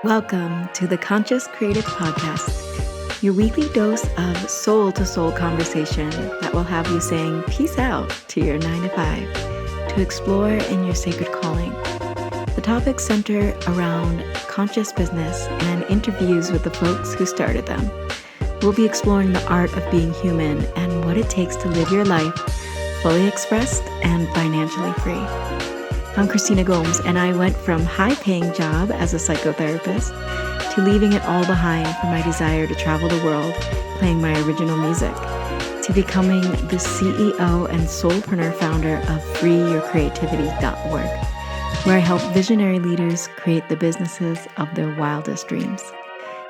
Welcome to the Conscious Creative Podcast, your weekly dose of soul-to-soul conversation that will have you saying peace out to your 9 to 5 to explore in your sacred calling. The topics center around conscious business and interviews with the folks who started them. We'll be exploring the art of being human and what it takes to live your life fully expressed and financially free. I'm Christina Gomes, and I went from high-paying job as a psychotherapist to leaving it all behind for my desire to travel the world playing my original music, to becoming the CEO and soulpreneur founder of freeyourcreativity.org, where I help visionary leaders create the businesses of their wildest dreams.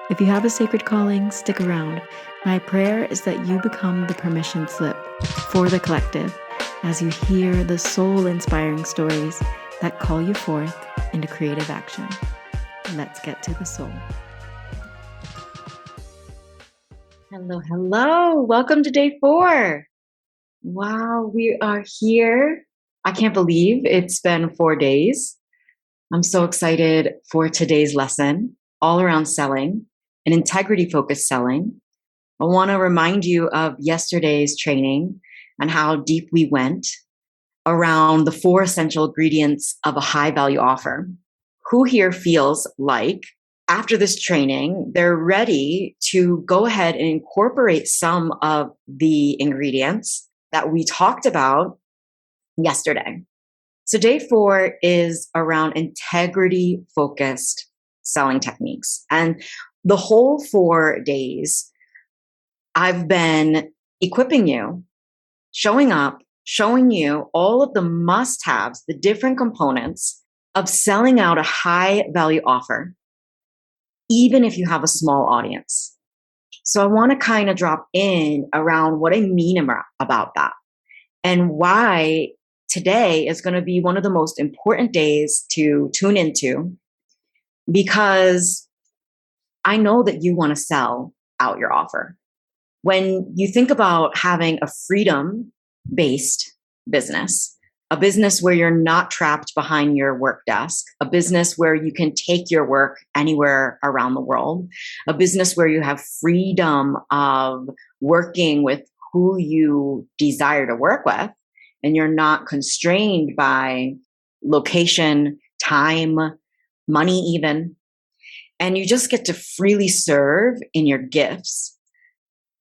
If you have a sacred calling, stick around. My prayer is that you become the permission slip for the collective as you hear the soul-inspiring stories that call you forth into creative action. Let's get to the soul. Hello. Welcome to day 4. Wow, we are here. I can't believe it's been 4 days. I'm so excited for today's lesson, all around selling and integrity-focused selling. I want to remind you of yesterday's training and how deep we went around the 4 essential ingredients of a high-value offer. Who here feels like after this training, they're ready to go ahead and incorporate some of the ingredients that we talked about yesterday? So day 4 is around integrity-focused selling techniques. And the whole 4 days, I've been equipping you, showing up, showing you all of the must-haves, the different components of selling out a high-value offer, even if you have a small audience. So I want to kind of drop in around what I mean about that and why today is going to be one of the most important days to tune into, because I know that you want to sell out your offer. When you think about having a freedom-based business, a business where you're not trapped behind your work desk, a business where you can take your work anywhere around the world, a business where you have freedom of working with who you desire to work with, and you're not constrained by location, time, money even, and you just get to freely serve in your gifts,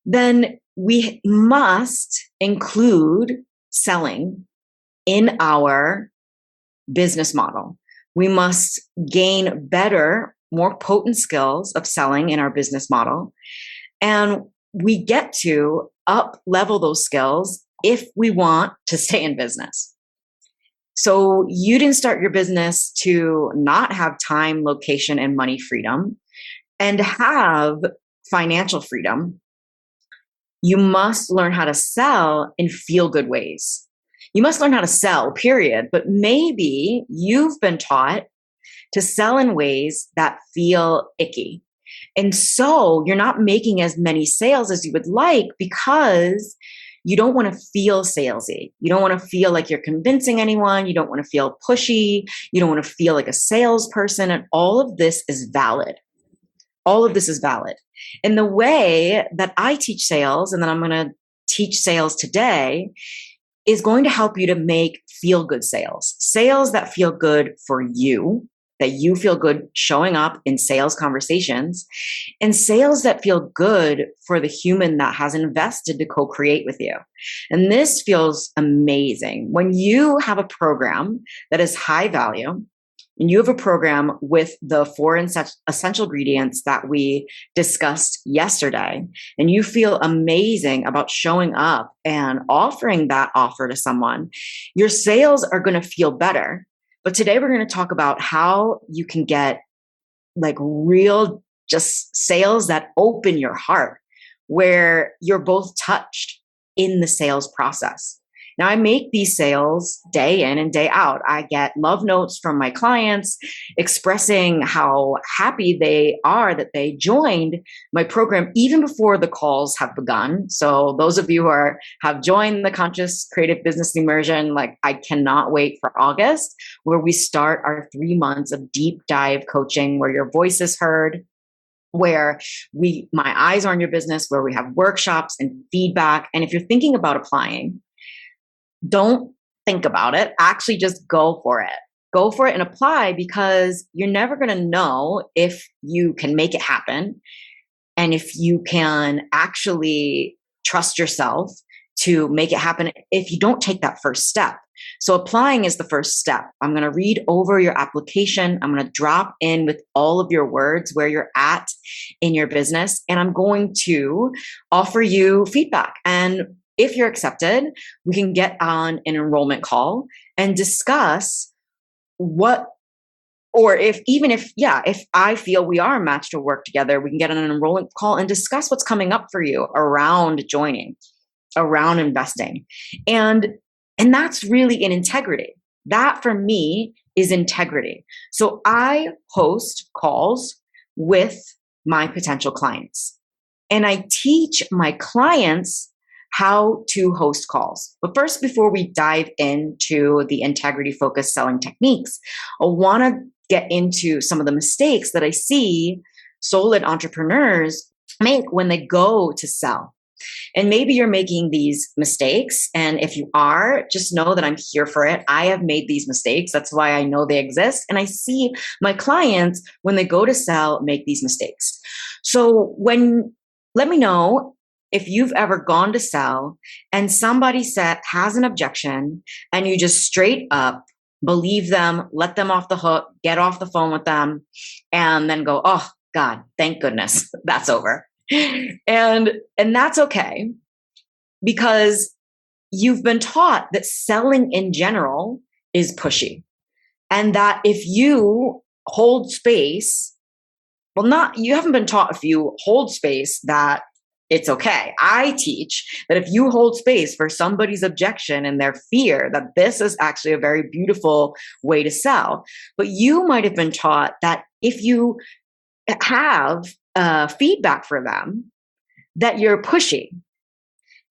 then we must include selling in our business model. We must gain better, more potent skills of selling in our business model. And we get to up level those skills if we want to stay in business. So you didn't start your business to not have time, location, and money freedom and have financial freedom. You must learn how to sell in feel-good ways. You must learn how to sell, period. But maybe you've been taught to sell in ways that feel icky. And so you're not making as many sales as you would like because you don't want to feel salesy. You don't want to feel like you're convincing anyone. You don't want to feel pushy. You don't want to feel like a salesperson. And all of this is valid. All of this is valid. And the way that I teach sales, and then I'm going to teach sales today, is going to help you to make feel-good sales. Sales that feel good for you, that you feel good showing up in sales conversations, and sales that feel good for the human that has invested to co-create with you. And this feels amazing. When you have a program that is high value, and you have a program with the 4 essential ingredients that we discussed yesterday, and you feel amazing about showing up and offering that offer to someone, your sales are going to feel better. But today we're going to talk about how you can get like real just sales that open your heart, where you're both touched in the sales process. Now, I make these sales day in and day out. I get love notes from my clients expressing how happy they are that they joined my program even before the calls have begun. So those of you have joined the Conscious Creative Business Immersion, like I cannot wait for August, where we start our 3 months of deep dive coaching where your voice is heard, where my eyes are on your business, where we have workshops and feedback. And if you're thinking about applying, don't think about it. Actually, just go for it. Go for it and apply, because you're never going to know if you can make it happen and if you can actually trust yourself to make it happen if you don't take that first step. So applying is the first step. I'm going to read over your application. I'm going to drop in with all of your words where you're at in your business, and I'm going to offer you feedback. And if you're accepted, we can get on an enrollment call and discuss if I feel we are a match to work together, we can get on an enrollment call and discuss what's coming up for you around joining, around investing. And that's really in integrity. That for me is integrity. So I host calls with my potential clients, and I teach my clients how to host calls. But first, before we dive into the integrity focused selling techniques, I want to get into some of the mistakes that I see solid entrepreneurs make when they go to sell. And maybe you're making these mistakes. And if you are, just know that I'm here for it. I have made these mistakes. That's why I know they exist. And I see my clients, when they go to sell, make these mistakes. So let me know if you've ever gone to sell and somebody has an objection, and you just straight up believe them, let them off the hook, get off the phone with them, and then go, oh God, thank goodness that's over. And that's okay, because you've been taught that selling in general is pushy, and that if you hold space, you haven't been taught if you hold space that it's okay. I teach that if you hold space for somebody's objection and their fear, that this is actually a very beautiful way to sell. But you might have been taught that if you have feedback for them, that you're pushy.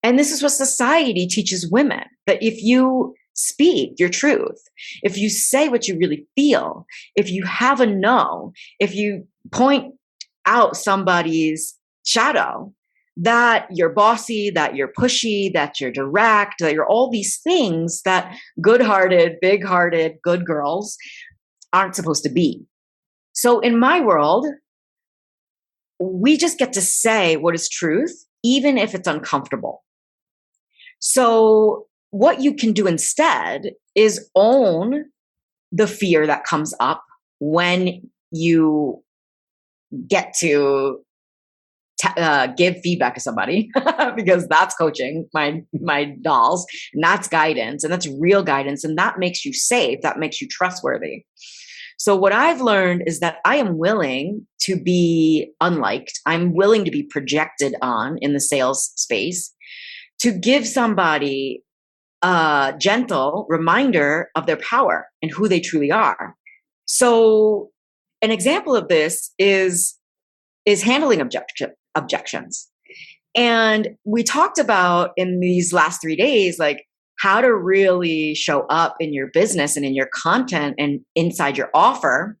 And this is what society teaches women, that if you speak your truth, if you say what you really feel, if you have a no, if you point out somebody's shadow, that you're bossy, that you're pushy, that you're direct, that you're all these things that good-hearted, big-hearted, good girls aren't supposed to be. So in my world, we just get to say what is truth, even if it's uncomfortable. So what you can do instead is own the fear that comes up when you get to give feedback to somebody, because that's coaching, my dolls, and that's guidance, and that's real guidance, and that makes you safe, that makes you trustworthy. So what I've learned is that I am willing to be unliked. I'm willing to be projected on in the sales space to give somebody a gentle reminder of their power and who they truly are. So an example of this is handling objections. And we talked about in these last 3 days, like how to really show up in your business and in your content and inside your offer,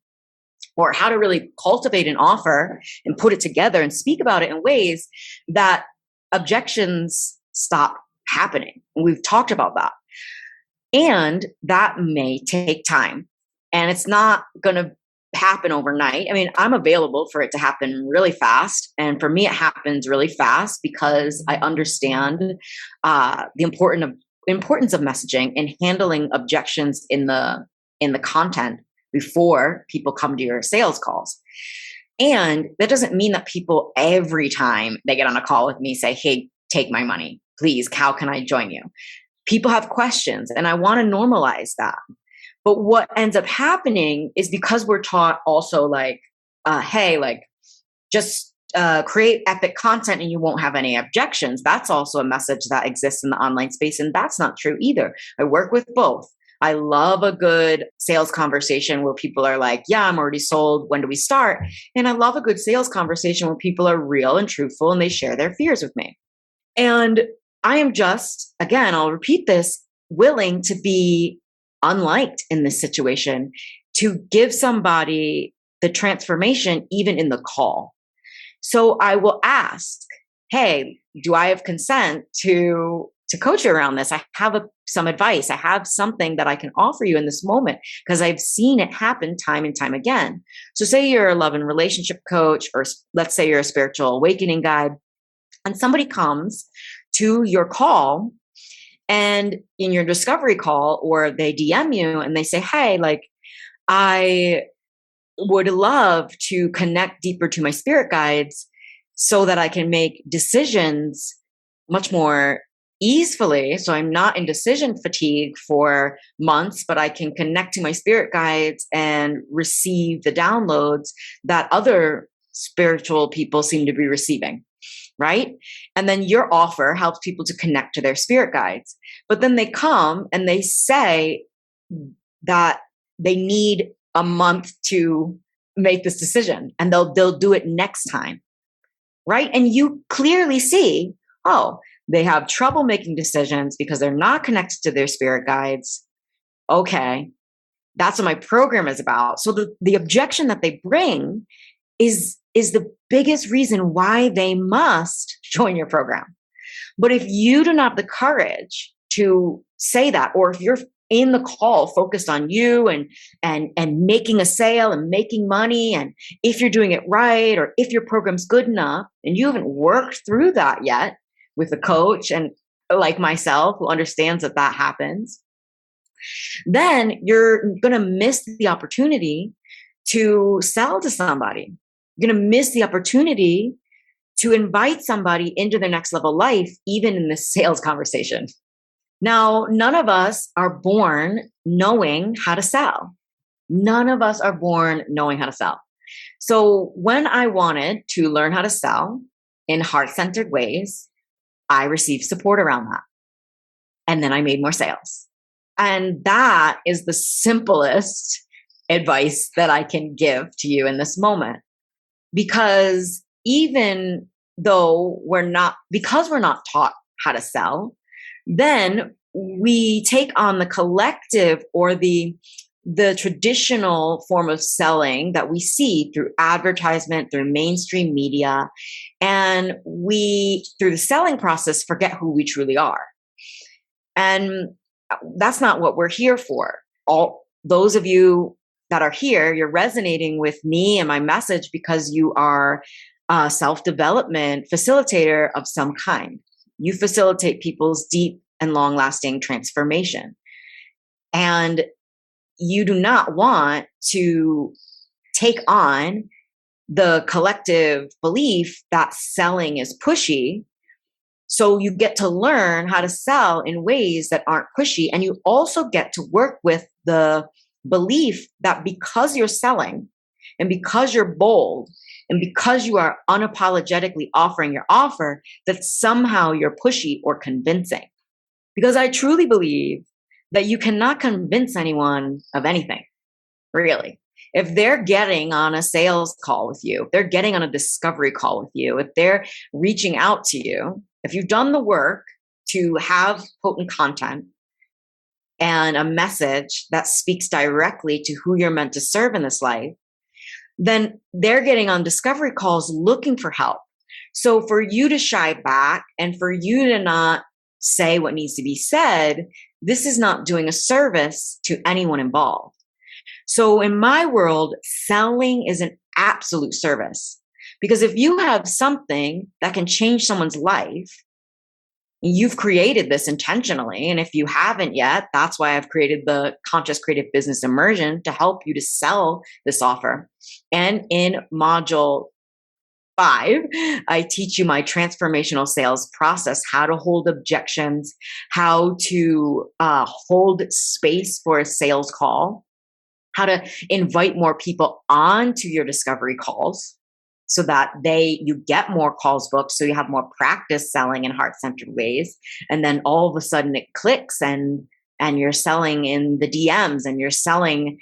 or how to really cultivate an offer and put it together and speak about it in ways that objections stop happening. And we've talked about that. And that may take time, and it's not going to happen overnight. I mean, I'm available for it to happen really fast. And for me, it happens really fast because I understand the importance of messaging and handling objections in the content before people come to your sales calls. And that doesn't mean that people every time they get on a call with me say, hey, take my money, please, how can I join you? People have questions, and I want to normalize that. But what ends up happening is, because we're taught also like, hey, like just create epic content and you won't have any objections. That's also a message that exists in the online space, and that's not true either. I work with both. I love a good sales conversation where people are like, yeah, I'm already sold. When do we start? And I love a good sales conversation where people are real and truthful and they share their fears with me. And I am just, again, I'll repeat this, willing to be unliked in this situation, to give somebody the transformation even in the call. So I will ask, hey, do I have consent to coach you around this? I have some advice. I have something that I can offer you in this moment because I've seen it happen time and time again. So say you're a love and relationship coach, or let's say you're a spiritual awakening guide, and somebody comes to your call and in your discovery call, or they DM you and they say, hey, like, I would love to connect deeper to my spirit guides so that I can make decisions much more easily. So I'm not in decision fatigue for months, but I can connect to my spirit guides and receive the downloads that other spiritual people seem to be receiving. Right? And then your offer helps people to connect to their spirit guides. But then they come and they say that they need a month to make this decision, and they'll do it next time. Right? And you clearly see, oh, they have trouble making decisions because they're not connected to their spirit guides. Okay. That's what my program is about. So the objection that they bring is the biggest reason why they must join your program. But if you do not have the courage to say that, or if you're in the call focused on you and making a sale and making money, and if you're doing it right, or if your program's good enough and you haven't worked through that yet with a coach and like myself who understands that that happens, then you're going to miss the opportunity to sell to somebody. You're going to miss the opportunity to invite somebody into their next level life, even in this sales conversation. Now, none of us are born knowing how to sell. None of us are born knowing how to sell. So when I wanted to learn how to sell in heart-centered ways, I received support around that. And then I made more sales. And that is the simplest advice that I can give to you in this moment. Because even though we're not taught how to sell, then we take on the collective or the traditional form of selling that we see through advertisement, through mainstream media, and we, through the selling process, forget who we truly are. And that's not what we're here for. All those of you that are here, you're resonating with me and my message because you are a self-development facilitator of some kind. You facilitate people's deep and long-lasting transformation. And you do not want to take on the collective belief that selling is pushy. So you get to learn how to sell in ways that aren't pushy. And you also get to work with the belief that because you're selling and because you're bold and because you are unapologetically offering your offer, that somehow you're pushy or convincing. Because I truly believe that you cannot convince anyone of anything, really. If they're getting on a sales call with you, if they're getting on a discovery call with you, if they're reaching out to you, if you've done the work to have potent content and a message that speaks directly to who you're meant to serve in this life, then they're getting on discovery calls looking for help. So for you to shy back and for you to not say what needs to be said, this is not doing a service to anyone involved. So in my world, selling is an absolute service. Because if you have something that can change someone's life, you've created this intentionally. And if you haven't yet, that's why I've created the Conscious Creative Business Immersion to help you to sell this offer. And in module 5, I teach you my transformational sales process, how to hold objections, how to hold space for a sales call, how to invite more people onto your discovery calls. so that you get more calls booked, so you have more practice selling in heart-centered ways. And then all of a sudden it clicks, and you're selling in the DMs, and you're selling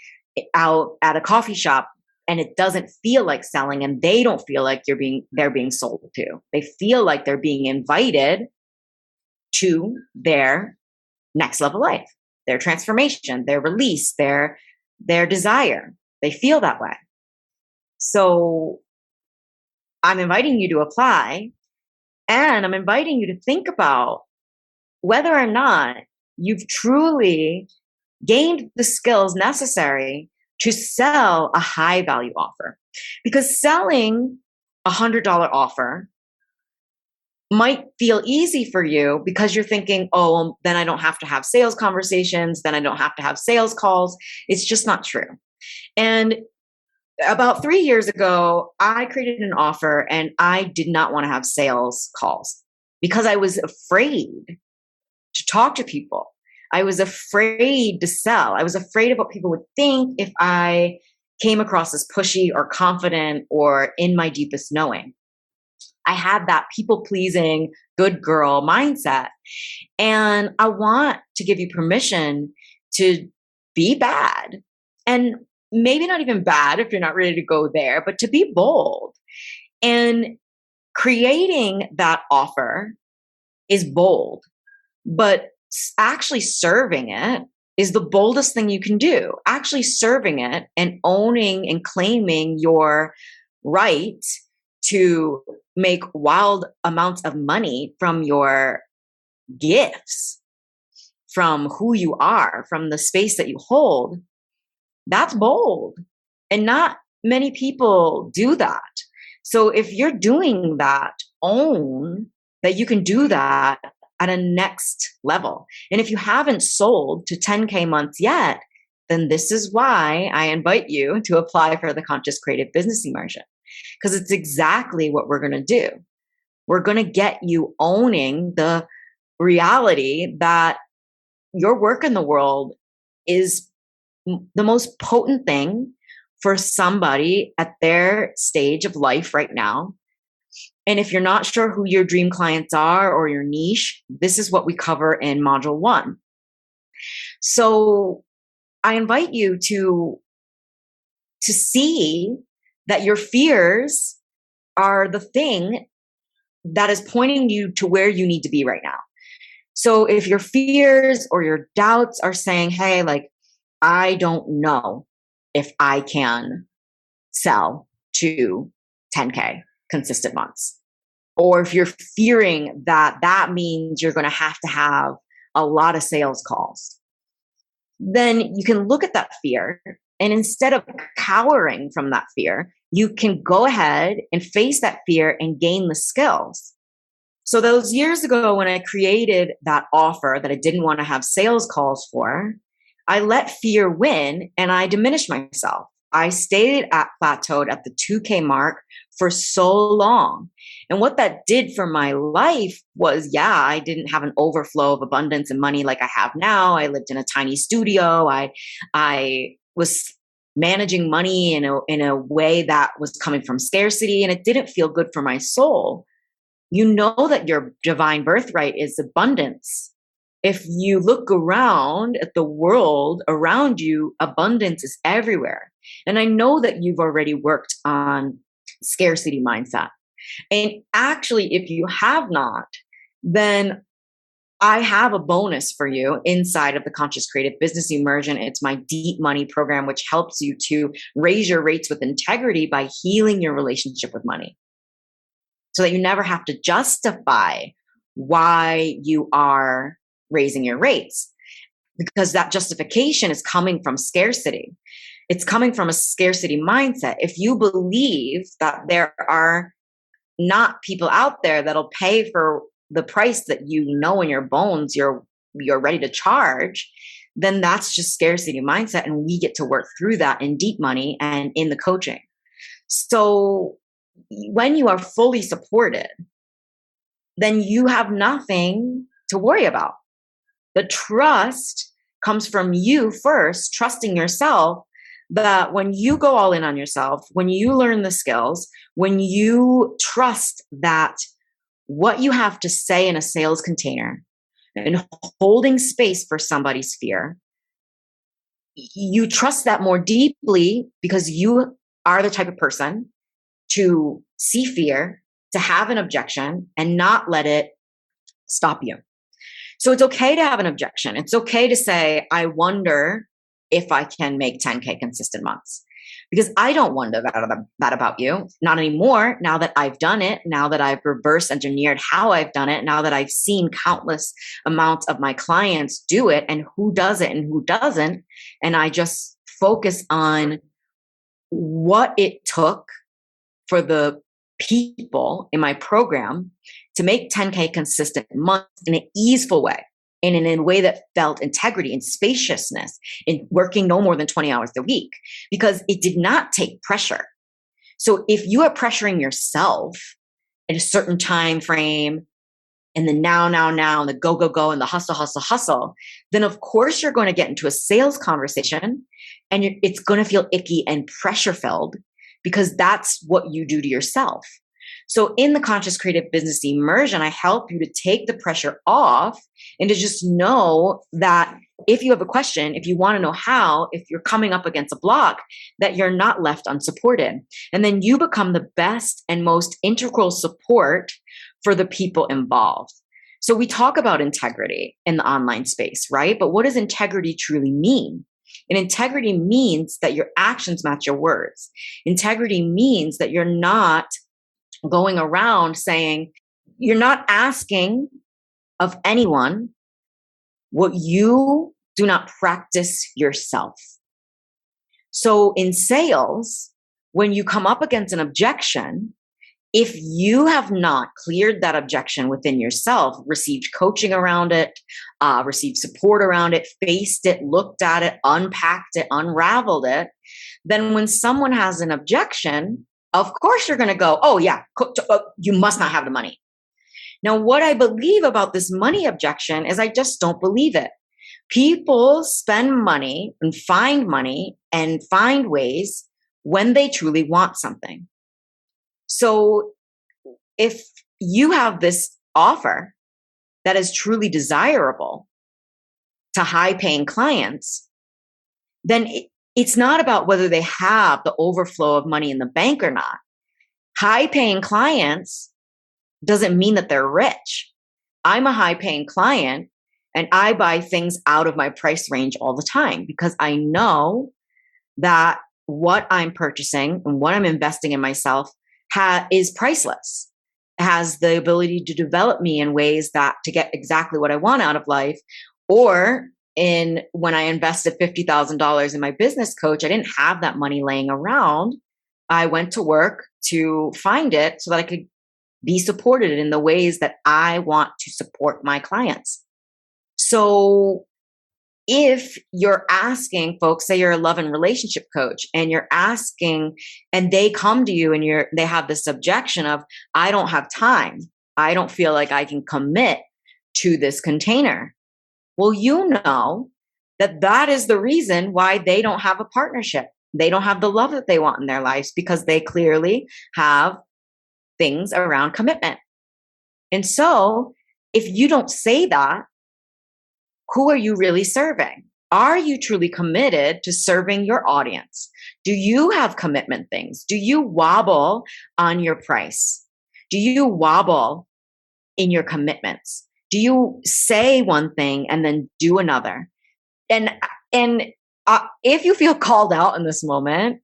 out at a coffee shop, and it doesn't feel like selling, and they don't feel like they're being sold to. They feel like they're being invited to their next level life, their transformation, their release, their desire. They feel that way. So I'm inviting you to apply, and I'm inviting you to think about whether or not you've truly gained the skills necessary to sell a high value offer. Because selling $100 offer might feel easy for you because you're thinking, oh, well, then I don't have to have sales conversations, then I don't have to have sales calls. It's just not true. And about 3 years ago, I created an offer, and I did not want to have sales calls because I was afraid to talk to people. I was afraid to sell. I was afraid of what people would think if I came across as pushy or confident or in my deepest knowing. I had that people-pleasing, good girl mindset. And I want to give you permission to be bad. And maybe not even bad if you're not ready to go there, but to be bold. And creating that offer is bold, but actually serving it is the boldest thing you can do. Actually serving it and owning and claiming your right to make wild amounts of money from your gifts, from who you are, from the space that you hold, that's bold. And not many people do that. So if you're doing that, own that you can do that at a next level. And if you haven't sold to 10K months yet, then this is why I invite you to apply for the Conscious Creative Business Immersion. Because it's exactly what we're going to do. We're going to get you owning the reality that your work in the world is the most potent thing for somebody at their stage of life right now. And if you're not sure who your dream clients are or your niche, this is what we cover in Module 1. So I invite you to see that your fears are the thing that is pointing you to where you need to be right now. So if your fears or your doubts are saying, hey, like, I don't know if I can sell to 10K consistent months, or if you're fearing that that means you're going to have a lot of sales calls, then you can look at that fear, and instead of cowering from that fear, you can go ahead and face that fear and gain the skills. So those years ago when I created that offer that I didn't want to have sales calls for, I let fear win and I diminished myself. I stayed plateaued at the 2K mark for so long. And what that did for my life was, I didn't have an overflow of abundance and money like I have now. I lived in a tiny studio. I was managing money in a way that was coming from scarcity, and it didn't feel good for my soul. You know that your divine birthright is abundance. If you look around at the world around you, abundance is everywhere. And I know that you've already worked on scarcity mindset. And actually, if you have not, then I have a bonus for you inside of the Conscious Creative Business Immersion. It's my Deep Money program, which helps you to raise your rates with integrity by healing your relationship with money, so that you never have to justify why you are raising your rates, because that justification is coming from scarcity. It's coming from a scarcity mindset. If you believe that there are not people out there that'll pay for the price that you know in your bones you're ready to charge, then that's just scarcity mindset. And we get to work through that in Deep Money and in the coaching. So when you are fully supported, then you have nothing to worry about. The trust comes from you first, trusting yourself that when you go all in on yourself, when you learn the skills, when you trust that what you have to say in a sales container and holding space for somebody's fear, you trust that more deeply because you are the type of person to see fear, to have an objection, and not let it stop you. So it's okay to have an objection. It's okay to say, I wonder if I can make 10K consistent months. Because I don't wonder that about you. Not anymore. Now that I've done it, now that I've reverse engineered how I've done it, now that I've seen countless amounts of my clients do it and who does it and who doesn't. And I just focus on what it took for the people in my program to make 10K consistent months in an easeful way, and in a way that felt integrity and spaciousness, in working no more than 20 hours a week, because it did not take pressure. So if you are pressuring yourself at a certain time frame, and the now, and the go, and the hustle, then of course you're going to get into a sales conversation, and it's going to feel icky and pressure filled, because that's what you do to yourself. So in the Conscious Creative Business Immersion, I help you to take the pressure off and to just know that if you have a question, if you want to know how, if you're coming up against a block, that you're not left unsupported. And then you become the best and most integral support for the people involved. So we talk about integrity in the online space, right? But what does integrity truly mean? And integrity means that your actions match your words. Integrity means that you're not going around saying, you're not asking of anyone what you do not practice yourself. So in sales, when you come up against an objection, if you have not cleared that objection within yourself, received coaching around it, received support around it, faced it, looked at it, unpacked it, unraveled it, then when someone has an objection, of course you're going to go, oh yeah, you must not have the money. Now, what I believe about this money objection is I just don't believe it. People spend money and find ways when they truly want something. So if you have this offer that is truly desirable to high-paying clients, then it's not about whether they have the overflow of money in the bank or not. High-paying clients doesn't mean that they're rich. I'm a high-paying client and I buy things out of my price range all the time because I know that what I'm purchasing and what I'm investing in myself is priceless. It has the ability to develop me in ways that to get exactly what I want out of life. Or when I invested $50,000 in my business coach, I didn't have that money laying around. I went to work to find it so that I could be supported in the ways that I want to support my clients. So if you're asking folks, say you're a love and relationship coach, and you're asking, and they come to you and they have this objection of, I don't have time. I don't feel like I can commit to this container. Well, you know that is the reason why they don't have a partnership. They don't have the love that they want in their lives because they clearly have things around commitment. And so if you don't say that, who are you really serving? Are you truly committed to serving your audience? Do you have commitment things? Do you wobble on your price? Do you wobble in your commitments? Do you say one thing and then do another? And if you feel called out in this moment,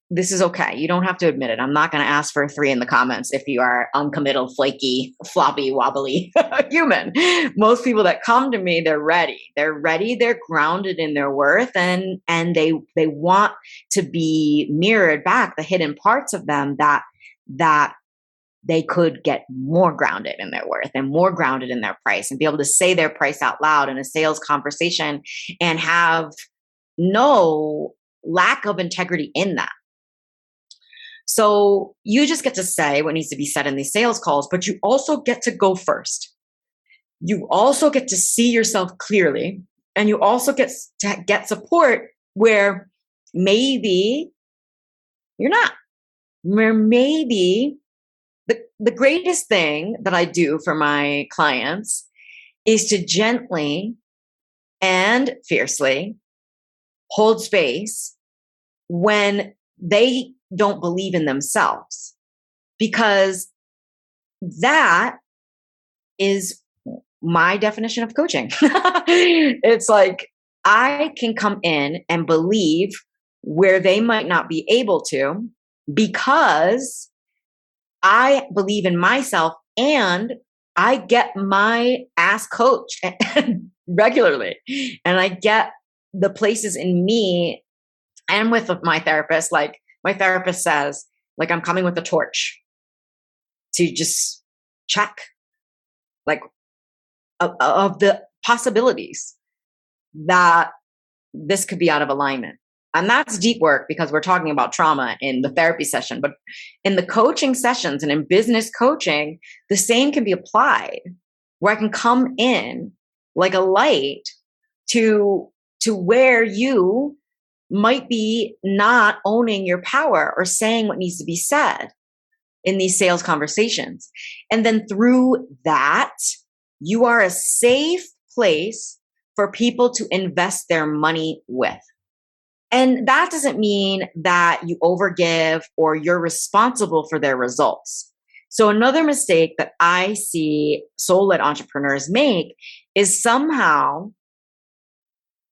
this is okay. You don't have to admit it. I'm not going to ask for a 3 in the comments if you are uncommittal, flaky, floppy, wobbly human. Most people that come to me, they're ready. They're ready. They're grounded in their worth, and they want to be mirrored back the hidden parts of them that they could get more grounded in their worth and more grounded in their price and be able to say their price out loud in a sales conversation and have no lack of integrity in that. So you just get to say what needs to be said in these sales calls, but you also get to go first. You also get to see yourself clearly, and you also get to get support where maybe you're not. Maybe the greatest thing that I do for my clients is to gently and fiercely hold space when they don't believe in themselves, because that is my definition of coaching. It's like I can come in and believe where they might not be able to, because I believe in myself and I get my ass coached regularly. And I get the places in me and with my therapist, like my therapist says, like I'm coming with a torch to just check, like of the possibilities that this could be out of alignment. And that's deep work because we're talking about trauma in the therapy session. But in the coaching sessions and in business coaching, the same can be applied, where I can come in like a light to where you might be not owning your power or saying what needs to be said in these sales conversations. And then through that, you are a safe place for people to invest their money with. And that doesn't mean that you overgive or you're responsible for their results. So another mistake that I see soul-led entrepreneurs make is somehow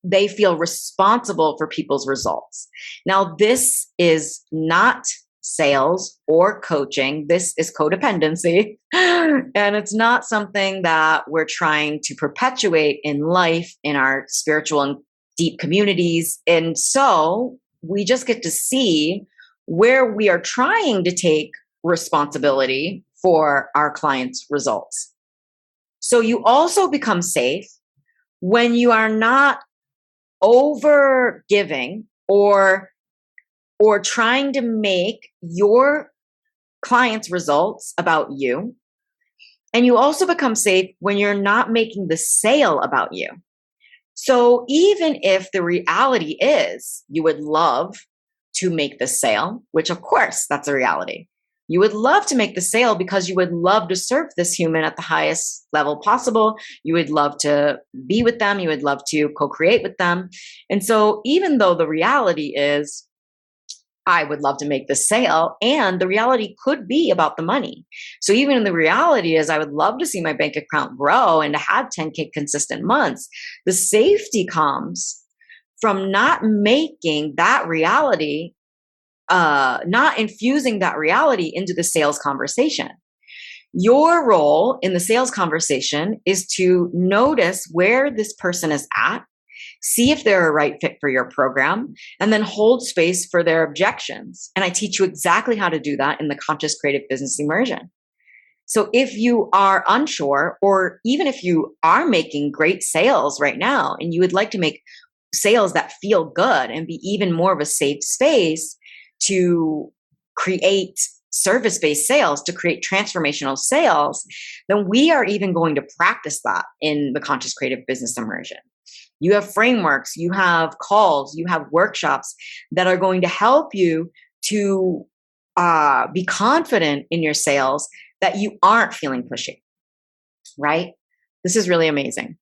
they feel responsible for people's results. Now, this is not sales or coaching. This is codependency. And it's not something that we're trying to perpetuate in life, in our spiritual and deep communities. And so we just get to see where we are trying to take responsibility for our clients' results. So you also become safe when you are not over giving or trying to make your clients' results about you. And you also become safe when you're not making the sale about you. So even if the reality is you would love to make the sale, which of course that's a reality, you would love to make the sale because you would love to serve this human at the highest level possible. You would love to be with them. You would love to co-create with them. And so even though the reality is I would love to make the sale, and the reality could be about the money. So even in the reality is I would love to see my bank account grow and to have 10K consistent months. The safety comes from not making that reality, not infusing that reality into the sales conversation. Your role in the sales conversation is to notice where this person is at, see if they're a right fit for your program, and then hold space for their objections. And I teach you exactly how to do that in the Conscious Creative Business Immersion. So if you are unsure, or even if you are making great sales right now and you would like to make sales that feel good and be even more of a safe space to create service-based sales, to create transformational sales, then we are even going to practice that in the Conscious Creative Business Immersion. You have frameworks, you have calls, you have workshops that are going to help you to be confident in your sales, that you aren't feeling pushy, right? This is really amazing.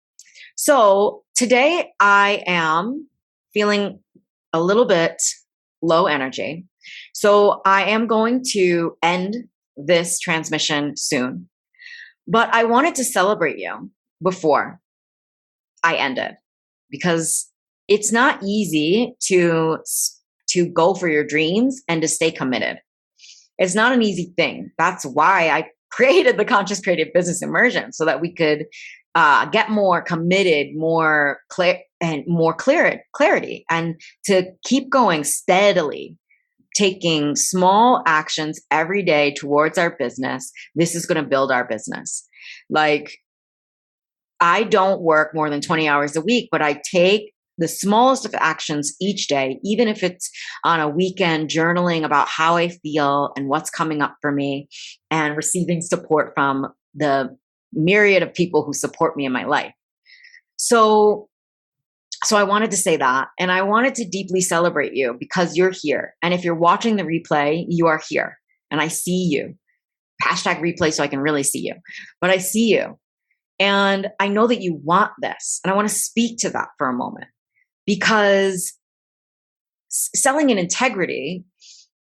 So today I am feeling a little bit low energy. So I am going to end this transmission soon. But I wanted to celebrate you before I end it, because it's not easy to go for your dreams and to stay committed. It's not an easy thing. That's why I created the Conscious Creative Business Immersion, so that we could get more committed, more clear, and more clarity, and to keep going steadily, taking small actions every day towards our business. This is going to build our business. Like, I don't work more than 20 hours a week, but I take the smallest of actions each day, even if it's on a weekend, journaling about how I feel and what's coming up for me, and receiving support from the myriad of people who support me in my life. So So I wanted to say that, and I wanted to deeply celebrate you because you're here. And if you're watching the replay, you are here and I see you. Hashtag replay so I can really see you, but I see you. And I know that you want this. And I want to speak to that for a moment because selling in integrity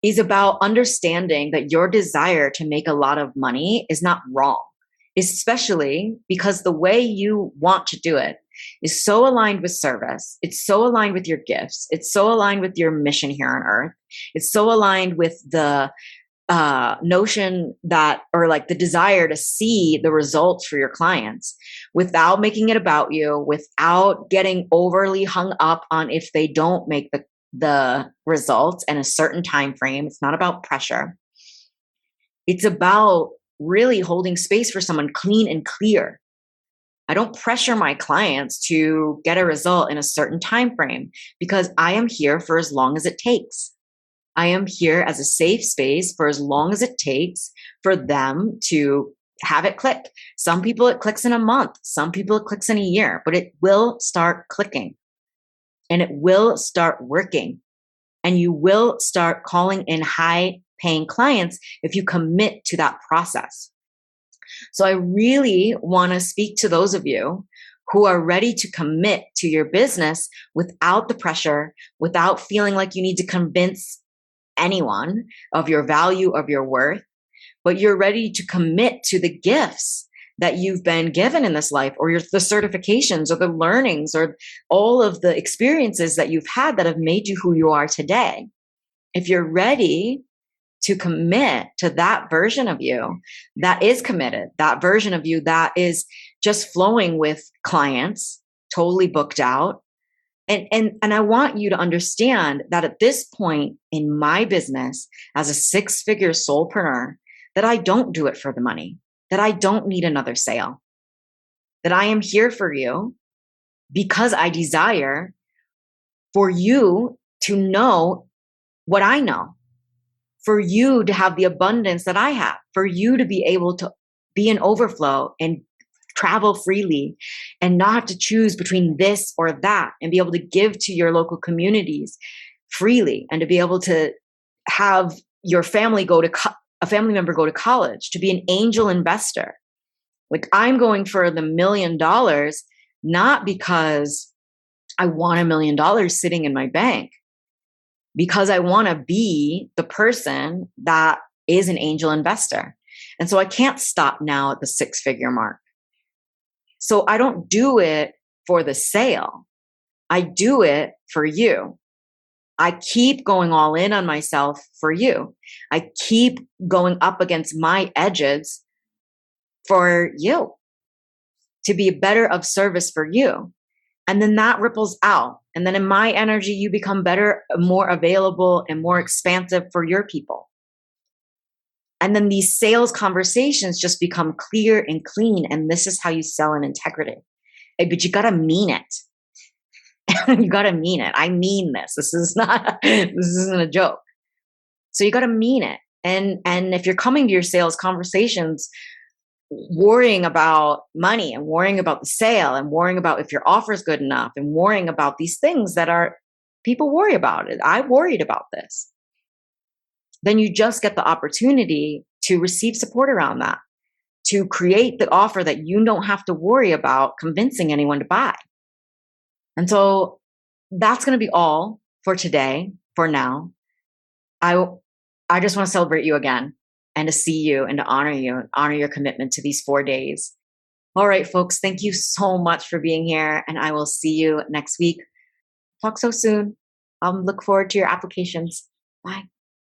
is about understanding that your desire to make a lot of money is not wrong, especially because the way you want to do it is so aligned with service. It's so aligned with your gifts. It's so aligned with your mission here on earth. It's so aligned with the notion that, or like the desire to see the results for your clients without making it about you, without getting overly hung up on if they don't make the results in a certain time frame. It's not about pressure. It's about really holding space for someone clean and clear. I don't pressure my clients to get a result in a certain time frame because I am here for as long as it takes. I am here as a safe space for as long as it takes for them to have it click. Some people it clicks in a month. Some people it clicks in a year, but it will start clicking and it will start working. And you will start calling in high paying clients if you commit to that process. So I really want to speak to those of you who are ready to commit to your business without the pressure, without feeling like you need to convince anyone of your value, of your worth, but you're ready to commit to the gifts that you've been given in this life, or the certifications or the learnings or all of the experiences that you've had that have made you who you are today. If you're ready to commit to that version of you that is committed, that version of you that is just flowing with clients, totally booked out, and I want you to understand that at this point in my business as a six-figure soulpreneur, that I don't do it for the money, that I don't need another sale, that I am here for you because I desire for you to know what I know, for you to have the abundance that I have, for you to be able to be in overflow and travel freely and not have to choose between this or that, and be able to give to your local communities freely, and to be able to have your family a family member go to college, to be an angel investor. Like, I'm going for the $1 million, not because I want $1 million sitting in my bank, because I want to be the person that is an angel investor. And so I can't stop now at the six-figure mark. So I don't do it for the sale. I do it for you. I keep going all in on myself for you. I keep going up against my edges for you, to be better of service for you. And then that ripples out. And then in my energy, you become better, more available, and more expansive for your people. And then these sales conversations just become clear and clean. And this is how you sell in integrity. But you got to mean it. You got to mean it. I mean this. This isn't a joke. So you got to mean it. And if you're coming to your sales conversations worrying about money and worrying about the sale and worrying about if your offer is good enough and worrying about these things that are, people worry about it. I worried about this. Then you just get the opportunity to receive support around that, to create the offer that you don't have to worry about convincing anyone to buy. And so that's going to be all for today, for now. I just want to celebrate you again and to see you and to honor you and honor your commitment to these 4 days. All right, folks, thank you so much for being here, and I will see you next week. Talk so soon. I'll look forward to your applications. Bye.